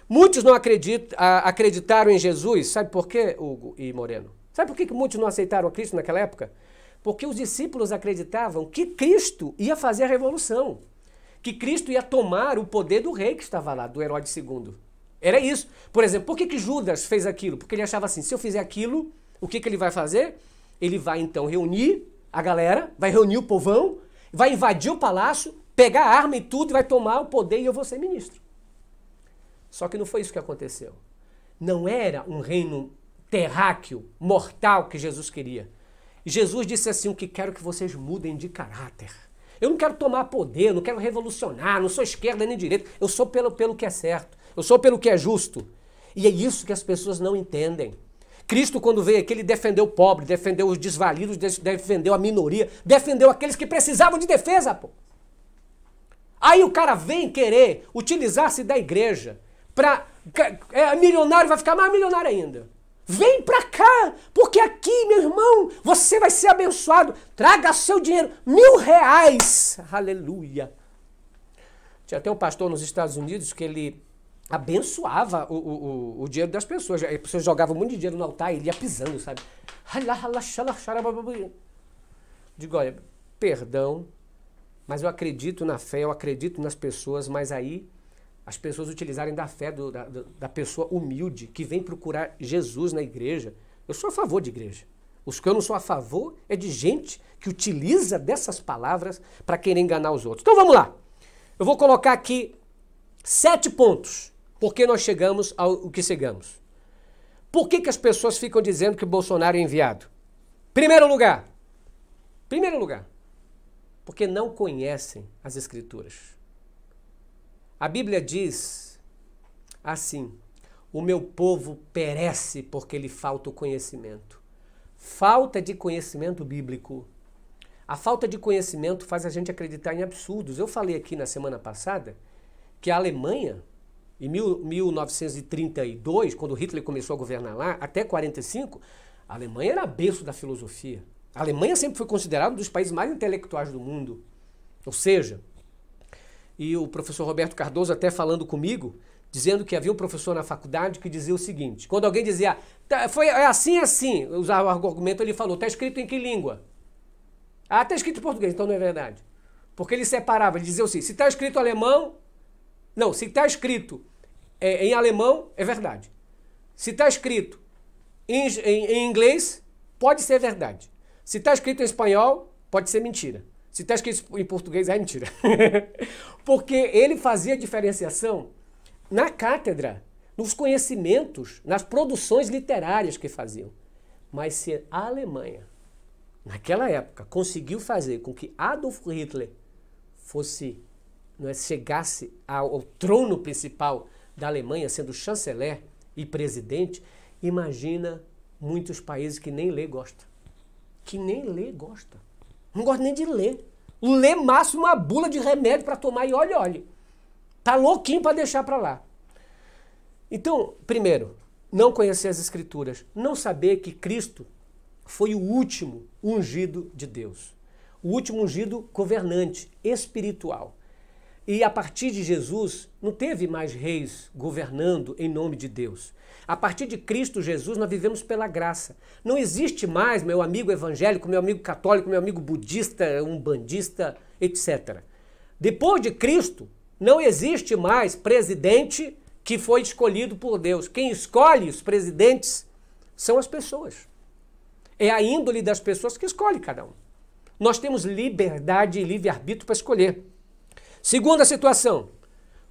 Muitos não acreditaram em Jesus. Sabe por quê, Hugo e Moreno? Sabe por que muitos não aceitaram a Cristo naquela época? Porque os discípulos acreditavam que Cristo ia fazer a revolução. Que Cristo ia tomar o poder do rei que estava lá, do Herodes II. Era isso. Por exemplo, por que Judas fez aquilo? Porque ele achava assim, se eu fizer aquilo, o que ele vai fazer? Ele vai então reunir a galera, vai reunir o povão, vai invadir o palácio, pegar a arma e tudo, e vai tomar o poder e eu vou ser ministro. Só que não foi isso que aconteceu. Não era um reino terráqueo, mortal que Jesus queria. E Jesus disse assim, o que quero que vocês mudem de caráter. Eu não quero tomar poder, não quero revolucionar, não sou esquerda nem direita, eu sou pelo que é certo, eu sou pelo que é justo. E é isso que as pessoas não entendem. Cristo, quando veio aqui, ele defendeu o pobre, defendeu os desvalidos, defendeu a minoria, defendeu aqueles que precisavam de defesa, pô. Aí o cara vem querer utilizar-se da igreja para... milionário, vai ficar mais milionário ainda. Vem pra cá, porque aqui, meu irmão, você vai ser abençoado. Traga seu dinheiro, R$1.000. Aleluia. Tinha até um pastor nos Estados Unidos que ele abençoava o dinheiro das pessoas. As pessoas jogavam muito dinheiro no altar e ele ia pisando, sabe? Digo, olha, perdão, mas eu acredito na fé, eu acredito nas pessoas, mas aí... as pessoas utilizarem da fé da pessoa humilde que vem procurar Jesus na igreja. Eu sou a favor de igreja. Os que eu não sou a favor é de gente que utiliza dessas palavras para querer enganar os outros. Então vamos lá. Eu vou colocar aqui 7 pontos. Por que nós chegamos ao que chegamos? Por que as pessoas ficam dizendo que Bolsonaro é enviado? Primeiro lugar, porque não conhecem as Escrituras. A Bíblia diz assim, o meu povo perece porque lhe falta o conhecimento. Falta de conhecimento bíblico. A falta de conhecimento faz a gente acreditar em absurdos. Eu falei aqui na semana passada que a Alemanha, em 1932, quando Hitler começou a governar lá, até 1945, a Alemanha era berço da filosofia. A Alemanha sempre foi considerada um dos países mais intelectuais do mundo. Ou seja, e o professor Roberto Cardoso até falando comigo, dizendo que havia um professor na faculdade que dizia o seguinte, quando alguém dizia, é assim, usava o argumento, ele falou, está escrito em que língua? Ah, está escrito em português, então não é verdade. Porque ele separava, ele dizia assim, se está escrito alemão, não, se está escrito em alemão, é verdade. Se está escrito em inglês, pode ser verdade. Se está escrito em espanhol, pode ser mentira. Se está escrito em português, é mentira. Porque ele fazia diferenciação na cátedra, nos conhecimentos, nas produções literárias que faziam. Mas se a Alemanha, naquela época, conseguiu fazer com que Adolf Hitler chegasse ao trono principal da Alemanha, sendo chanceler e presidente, imagina muitos países que nem ler gostam. Que nem ler gosta. Não gosta nem de ler. Lê máximo uma bula de remédio para tomar e olha. Tá louquinho para deixar para lá. Então, primeiro, não conhecer as Escrituras. Não saber que Cristo foi o último ungido de Deus. O último ungido governante, espiritual. E a partir de Jesus, não teve mais reis governando em nome de Deus. A partir de Cristo Jesus, nós vivemos pela graça. Não existe mais meu amigo evangélico, meu amigo católico, meu amigo budista, umbandista, etc. Depois de Cristo, não existe mais presidente que foi escolhido por Deus. Quem escolhe os presidentes são as pessoas. É a índole das pessoas que escolhe cada um. Nós temos liberdade e livre-arbítrio para escolher. Segunda situação,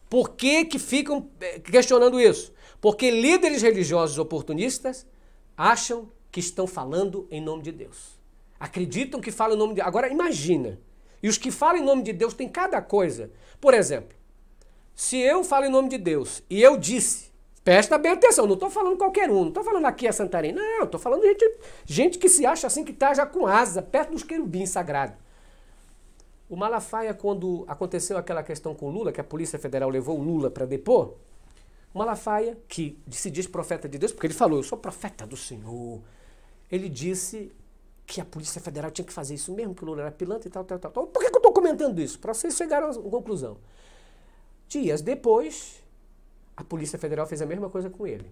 por que ficam questionando isso? Porque líderes religiosos oportunistas acham que estão falando em nome de Deus. Acreditam que falam em nome de Deus. Agora imagina, e os que falam em nome de Deus têm cada coisa. Por exemplo, se eu falo em nome de Deus e eu disse, presta bem atenção, não estou falando qualquer um, não estou falando aqui a Santarém, não, estou falando de gente que se acha assim que está já com asa, perto dos querubins sagrados. O Malafaia, quando aconteceu aquela questão com o Lula, que a Polícia Federal levou o Lula para depor, o Malafaia, que se diz profeta de Deus, porque ele falou, eu sou profeta do Senhor, ele disse que a Polícia Federal tinha que fazer isso mesmo, que o Lula era pilantra e tal. Por que eu estou comentando isso? Para vocês chegarem à conclusão. Dias depois, a Polícia Federal fez a mesma coisa com ele.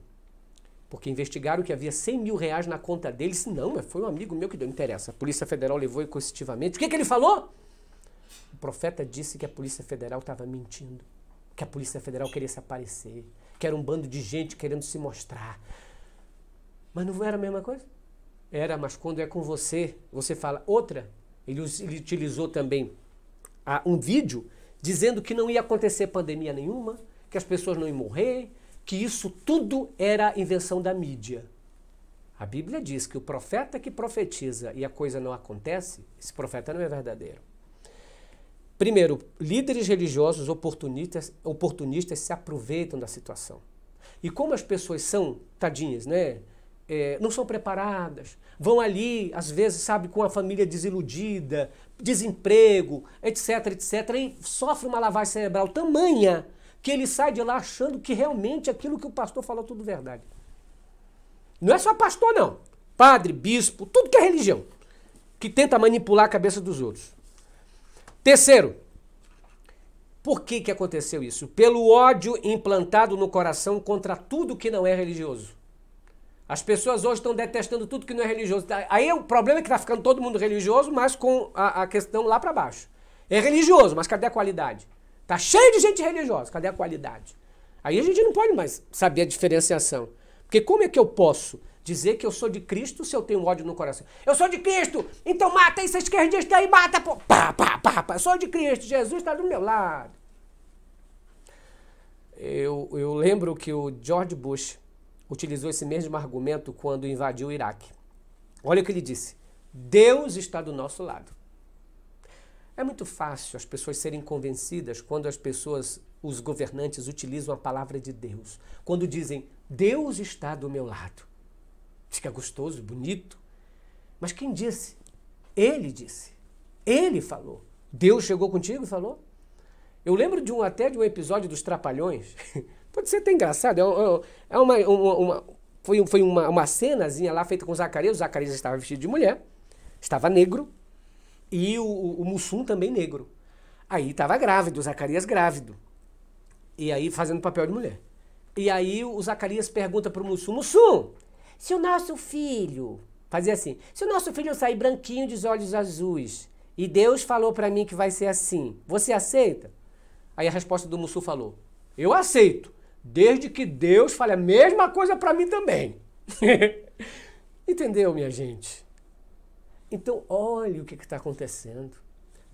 Porque investigaram que havia 100 mil reais na conta dele. Disse, não, mas foi um amigo meu que deu. Não interessa. A Polícia Federal levou coercitivamente. O que ele falou? O profeta disse que a Polícia Federal estava mentindo. Que a Polícia Federal queria se aparecer. Que era um bando de gente querendo se mostrar. Mas não era a mesma coisa? Era, mas quando é com você, você fala. Outra, ele utilizou também um vídeo dizendo que não ia acontecer pandemia nenhuma, que as pessoas não iam morrer, que isso tudo era invenção da mídia. A Bíblia diz que o profeta que profetiza e a coisa não acontece, esse profeta não é verdadeiro. Primeiro, líderes religiosos oportunistas se aproveitam da situação. E como as pessoas são tadinhas, né? Não são preparadas, vão ali, às vezes, sabe, com a família desiludida, desemprego, etc, e sofre uma lavagem cerebral tamanha que ele sai de lá achando que realmente aquilo que o pastor falou é tudo verdade. Não é só pastor, não. Padre, bispo, tudo que é religião, que tenta manipular a cabeça dos outros. Terceiro, por que aconteceu isso? Pelo ódio implantado no coração contra tudo que não é religioso. As pessoas hoje estão detestando tudo que não é religioso. Aí o problema é que está ficando todo mundo religioso, mas com a questão lá para baixo. É religioso, mas cadê a qualidade? Está cheio de gente religiosa, cadê a qualidade? Aí a gente não pode mais saber a diferenciação. Porque como é que eu posso dizer que eu sou de Cristo se eu tenho ódio no coração? Eu sou de Cristo, então mata esse esquerdista aí, mata, pô. Pá. Eu sou de Cristo, Jesus está do meu lado. Eu lembro que o George Bush utilizou esse mesmo argumento quando invadiu o Iraque. Olha o que ele disse. Deus está do nosso lado. É muito fácil as pessoas serem convencidas quando as pessoas os governantes utilizam a palavra de Deus. Quando dizem, Deus está do meu lado. Fica gostoso, bonito. Mas quem disse? Ele disse. Ele falou. Deus chegou contigo e falou? Eu lembro até de um episódio dos Trapalhões. Pode ser até engraçado. Foi uma cenazinha lá feita com Zacarias. O Zacarias estava vestido de mulher. Estava negro. E o Mussum também negro. Aí estava grávido, o Zacarias grávido. E aí fazendo papel de mulher. E aí o Zacarias pergunta para o Mussum, Mussum, se o nosso filho, fazia assim, se o nosso filho sair branquinho de olhos azuis, e Deus falou para mim que vai ser assim, você aceita? Aí a resposta do Mussum falou, eu aceito, desde que Deus fale a mesma coisa para mim também. Entendeu, minha gente? Então, olhe o que está acontecendo.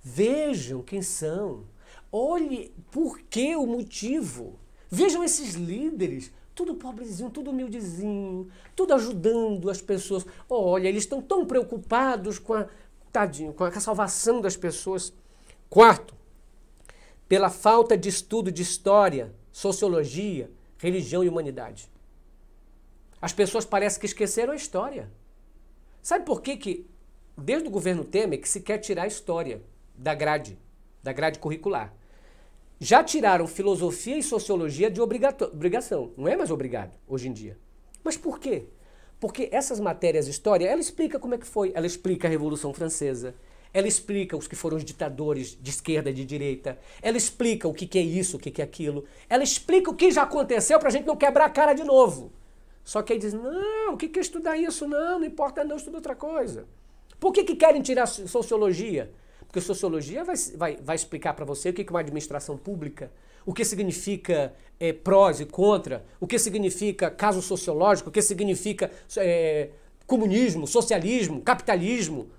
Vejam quem são. Olhe por que o motivo. Vejam esses líderes, tudo pobrezinho, tudo humildezinho, tudo ajudando as pessoas. Olha, eles estão tão preocupados com a salvação das pessoas. Quarto, pela falta de estudo de história, sociologia, religião e humanidade. As pessoas parecem que esqueceram a história. Sabe por que desde o governo Temer, que se quer tirar a história da grade curricular? Já tiraram filosofia e sociologia de obrigação. Não é mais obrigado hoje em dia. Mas por quê? Porque essas matérias de história, ela explica como é que foi. Ela explica a Revolução Francesa. Ela explica os que foram os ditadores de esquerda e de direita. Ela explica o que é isso, o que é aquilo. Ela explica o que já aconteceu para a gente não quebrar a cara de novo. Só que aí diz, não, o que é estudar isso? Não importa não, estuda outra coisa. Por que querem tirar sociologia? Porque sociologia vai explicar para você o que é uma administração pública, o que significa prós e contra, o que significa caso sociológico, o que significa comunismo, socialismo, capitalismo.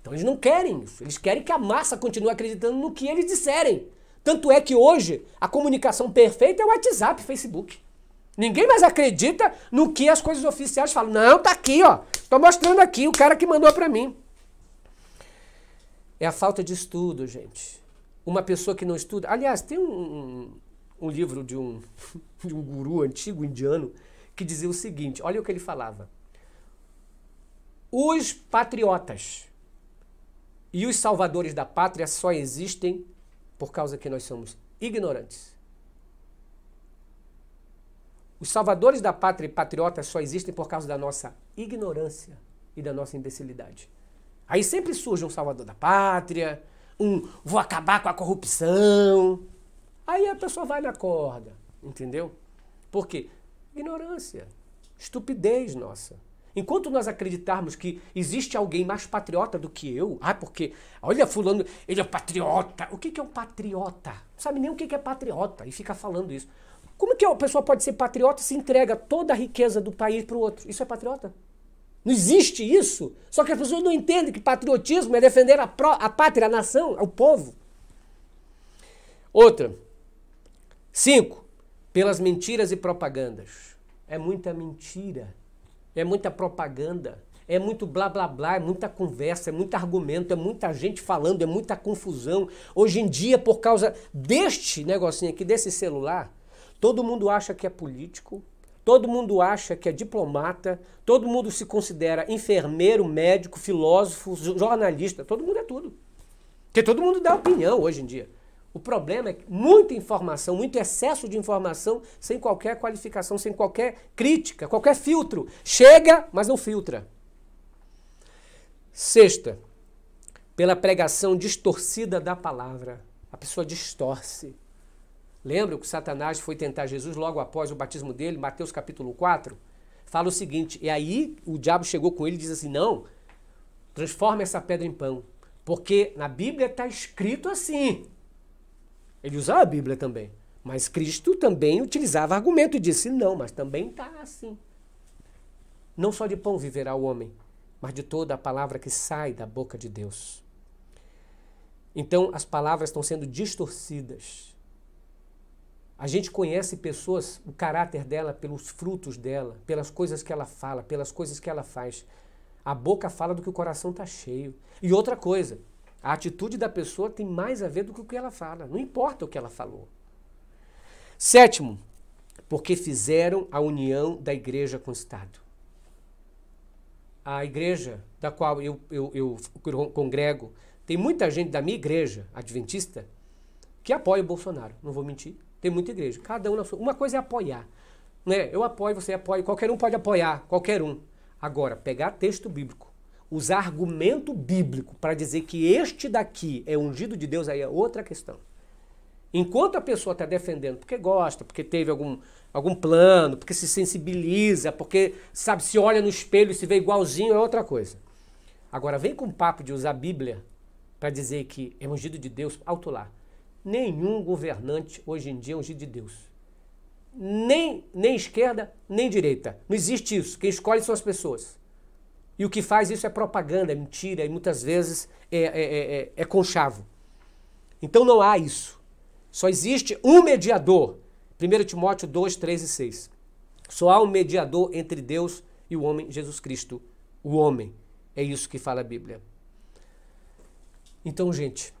Então eles não querem isso. Eles querem que a massa continue acreditando no que eles disserem. Tanto é que hoje a comunicação perfeita é o WhatsApp, Facebook. Ninguém mais acredita no que as coisas oficiais falam. Não, tá aqui, ó. Tô mostrando aqui o cara que mandou para mim. É a falta de estudo, gente. Uma pessoa que não estuda... Aliás, tem um livro de um guru antigo indiano que dizia o seguinte, olha o que ele falava. Os patriotas e os salvadores da pátria só existem por causa que nós somos ignorantes. Os salvadores da pátria e patriotas só existem por causa da nossa ignorância e da nossa imbecilidade. Aí sempre surge um salvador da pátria, vou acabar com a corrupção. Aí a pessoa vai na corda, entendeu? Por quê? Ignorância, estupidez nossa. Enquanto nós acreditarmos que existe alguém mais patriota do que eu, porque, olha fulano, ele é patriota. O que é um patriota? Não sabe nem o que é patriota e fica falando isso. Como que a pessoa pode ser patriota se entrega toda a riqueza do país para o outro? Isso é patriota? Não existe isso. Só que as pessoas não entendem que patriotismo é defender a pátria, a nação, o povo. Outra. 5. Pelas mentiras e propagandas. É muita mentira. É muita propaganda. É muito blá blá blá, é muita conversa, é muito argumento, é muita gente falando, é muita confusão. Hoje em dia, por causa deste negocinho aqui, desse celular, todo mundo acha que é político, todo mundo acha que é diplomata, todo mundo se considera enfermeiro, médico, filósofo, jornalista, todo mundo é tudo. Porque todo mundo dá opinião hoje em dia. O problema é que muita informação, muito excesso de informação, sem qualquer qualificação, sem qualquer crítica, qualquer filtro. Chega, mas não filtra. 6. Pela pregação distorcida da palavra. A pessoa distorce. Lembra que Satanás foi tentar Jesus logo após o batismo dele, Mateus capítulo 4? Fala o seguinte, e aí o diabo chegou com ele e diz assim, não, transforma essa pedra em pão, porque na Bíblia está escrito assim. Ele usava a Bíblia também, mas Cristo também utilizava argumento e disse, não, mas também está assim. Não só de pão viverá o homem, mas de toda a palavra que sai da boca de Deus. Então as palavras estão sendo distorcidas. A gente conhece pessoas, o caráter dela, pelos frutos dela, pelas coisas que ela fala, pelas coisas que ela faz. A boca fala do que o coração está cheio. E outra coisa, a atitude da pessoa tem mais a ver do que o que ela fala. Não importa o que ela falou. Sétimo, porque fizeram a união da igreja com o Estado. A igreja da qual eu congrego, tem muita gente da minha igreja adventista que apoia o Bolsonaro, não vou mentir. Tem muita igreja, cada um na sua. Uma coisa é apoiar, né? Eu apoio, você apoia, qualquer um pode apoiar, qualquer um. Agora, pegar texto bíblico, usar argumento bíblico para dizer que este daqui é ungido de Deus, aí é outra questão. Enquanto a pessoa está defendendo porque gosta, porque teve algum plano, porque se sensibiliza, porque, sabe, se olha no espelho e se vê igualzinho, é outra coisa. Agora, vem com o papo de usar a Bíblia para dizer que é ungido de Deus, alto lá. Nenhum governante hoje em dia é ungido de Deus. Nem esquerda, nem direita. Não existe isso. Quem escolhe são as pessoas. E o que faz isso é propaganda, é mentira, e muitas vezes é conchavo. Então não há isso. Só existe um mediador. 1 Timóteo 2, 3 e 6. Só há um mediador entre Deus e o homem, Jesus Cristo. O homem. É isso que fala a Bíblia. Então, gente,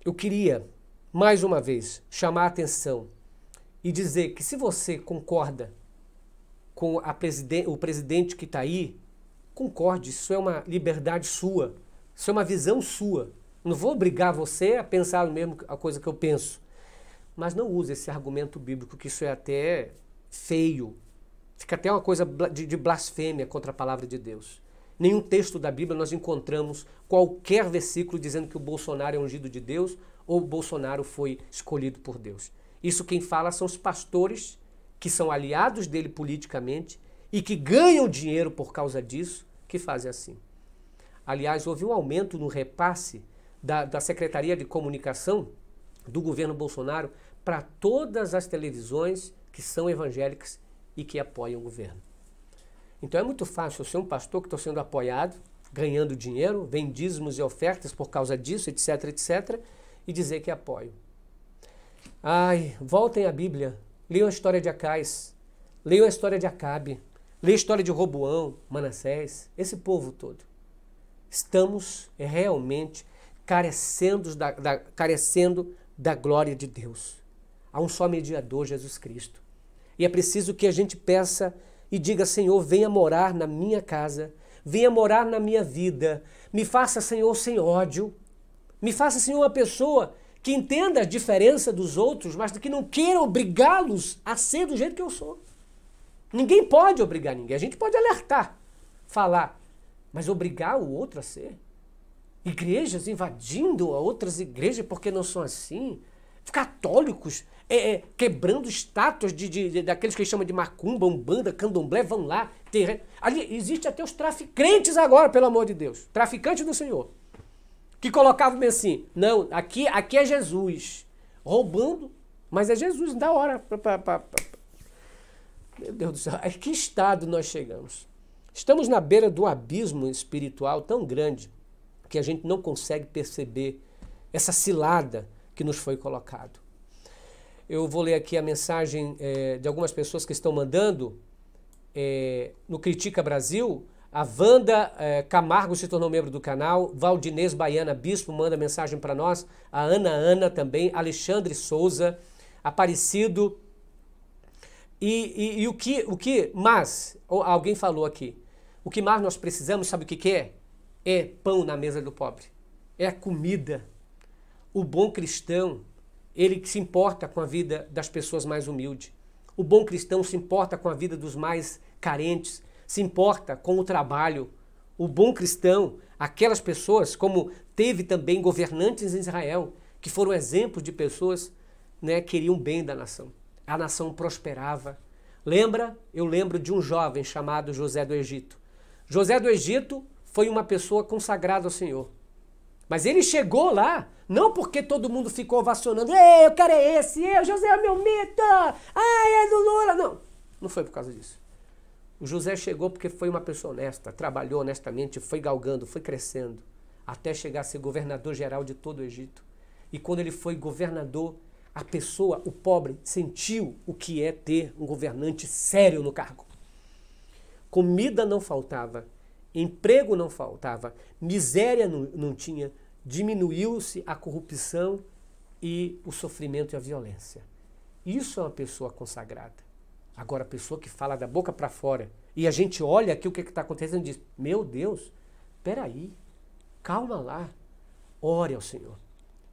eu queria, mais uma vez, chamar a atenção e dizer que se você concorda com o presidente que está aí, concorde, isso é uma liberdade sua, isso é uma visão sua. Não vou obrigar você a pensar mesmo a coisa que eu penso. Mas não use esse argumento bíblico, que isso é até feio. Fica até uma coisa de blasfêmia contra a palavra de Deus. Nenhum texto da Bíblia nós encontramos qualquer versículo dizendo que o Bolsonaro é ungido de Deus ou o Bolsonaro foi escolhido por Deus. Isso quem fala são os pastores que são aliados dele politicamente e que ganham dinheiro por causa disso, que fazem assim. Aliás, houve um aumento no repasse da Secretaria de Comunicação do governo Bolsonaro para todas as televisões que são evangélicas e que apoiam o governo. Então é muito fácil eu ser um pastor que estou sendo apoiado, ganhando dinheiro, vem dízimos e ofertas por causa disso, etc, etc, e dizer que apoio. Ai, voltem à Bíblia, leiam a história de Acais, leiam a história de Acabe, leiam a história de Roboão, Manassés, esse povo todo. Estamos realmente carecendo da glória de Deus. Há um só mediador, Jesus Cristo. E é preciso que a gente peça e diga, Senhor, venha morar na minha casa, venha morar na minha vida, me faça, Senhor, sem ódio, me faça, Senhor, uma pessoa que entenda a diferença dos outros, mas que não queira obrigá-los a ser do jeito que eu sou. Ninguém pode obrigar ninguém, a gente pode alertar, falar, mas obrigar o outro a ser. Igrejas invadindo a outras igrejas porque não são assim, católicos quebrando estátuas daqueles que eles chamam de macumba, umbanda, candomblé, vão lá. Ali existe até os traficantes agora, pelo amor de Deus. Traficante do Senhor. Que colocavam bem assim, não, aqui é Jesus. Roubando, mas é Jesus, não dá hora. Meu Deus do céu, a que estado nós chegamos? Estamos na beira do abismo espiritual tão grande que a gente não consegue perceber essa cilada que nos foi colocado. Eu vou ler aqui a mensagem de algumas pessoas que estão mandando no Critica Brasil. A Wanda Camargo se tornou membro do canal. Valdinês Baiana Bispo manda mensagem para nós. A Ana também. Alexandre Souza. Aparecido. E o que mais? Alguém falou aqui. O que mais nós precisamos, sabe o que é? É pão na mesa do pobre. É a comida. O bom cristão, ele se importa com a vida das pessoas mais humildes. O bom cristão se importa com a vida dos mais carentes, se importa com o trabalho. O bom cristão, aquelas pessoas, como teve também governantes em Israel, que foram exemplos de pessoas, né, que queriam bem da nação. A nação prosperava. Eu lembro de um jovem chamado José do Egito. José do Egito foi uma pessoa consagrada ao Senhor. Mas ele chegou lá, não porque todo mundo ficou ovacionando, eu quero esse, José é meu mito, é do Lula. Não foi por causa disso. O José chegou porque foi uma pessoa honesta, trabalhou honestamente, foi galgando, foi crescendo, até chegar a ser governador geral de todo o Egito. E quando ele foi governador, a pessoa, o pobre, sentiu o que é ter um governante sério no cargo. Comida não faltava. Emprego não faltava, miséria não tinha, diminuiu-se a corrupção e o sofrimento e a violência. Isso é uma pessoa consagrada. Agora, a pessoa que fala da boca para fora e a gente olha aqui o que está acontecendo e diz, meu Deus, peraí, calma lá, ore ao Senhor.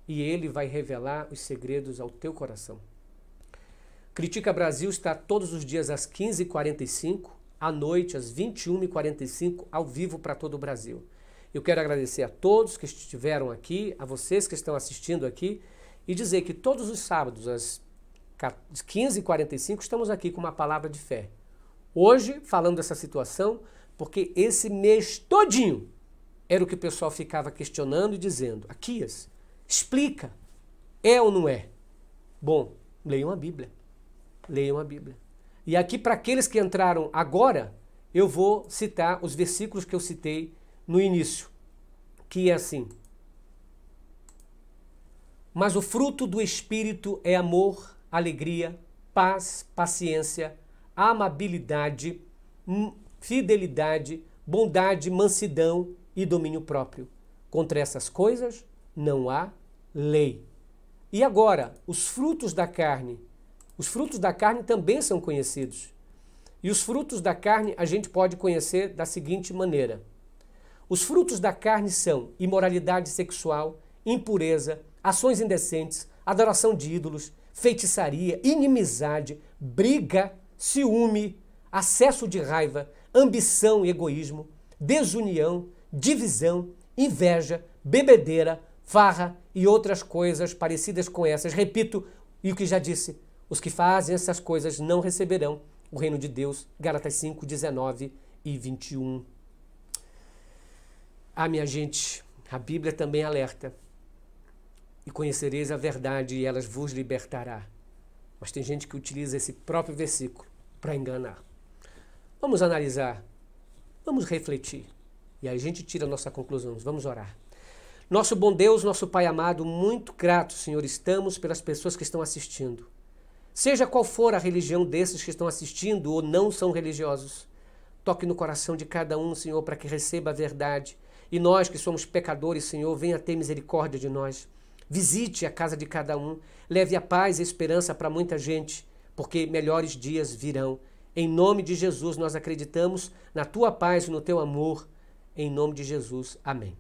E Ele vai revelar os segredos ao teu coração. Critica Brasil está todos os dias às 15h45, à noite às 21h45, ao vivo para todo o Brasil. Eu quero agradecer a todos que estiveram aqui, a vocês que estão assistindo aqui, e dizer que todos os sábados às 15h45 estamos aqui com uma palavra de fé. Hoje, falando dessa situação, porque esse mês todinho era o que o pessoal ficava questionando e dizendo, Aquias, explica, é ou não é? Bom, leiam a Bíblia. Leiam a Bíblia. E aqui, para aqueles que entraram agora, eu vou citar os versículos que eu citei no início, que é assim. Mas o fruto do Espírito é amor, alegria, paz, paciência, amabilidade, fidelidade, bondade, mansidão e domínio próprio. Contra essas coisas não há lei. E agora, os frutos da carne. Os frutos da carne também são conhecidos. E os frutos da carne a gente pode conhecer da seguinte maneira. Os frutos da carne são imoralidade sexual, impureza, ações indecentes, adoração de ídolos, feitiçaria, inimizade, briga, ciúme, acesso de raiva, ambição e egoísmo, desunião, divisão, inveja, bebedeira, farra e outras coisas parecidas com essas. Repito, e o que já disse, os que fazem essas coisas não receberão o reino de Deus. Gálatas 5, 19 e 21. Ah, minha gente, a Bíblia também alerta. E conhecereis a verdade e elas vos libertará. Mas tem gente que utiliza esse próprio versículo para enganar. Vamos analisar, vamos refletir. E aí a gente tira a nossa conclusão. Vamos orar. Nosso bom Deus, nosso Pai amado, muito grato, Senhor, estamos pelas pessoas que estão assistindo. Seja qual for a religião desses que estão assistindo ou não são religiosos, toque no coração de cada um, Senhor, para que receba a verdade. E nós que somos pecadores, Senhor, venha ter misericórdia de nós. Visite a casa de cada um, leve a paz e a esperança para muita gente, porque melhores dias virão. Em nome de Jesus, nós acreditamos na tua paz e no teu amor. Em nome de Jesus, amém.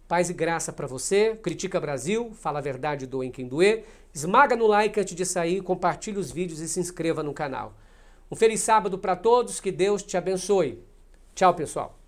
Paz e graça para você. Critica Brasil, fala a verdade, doa em quem doer. Esmaga no like antes de sair, compartilhe os vídeos e se inscreva no canal. Um feliz sábado para todos, que Deus te abençoe. Tchau, pessoal.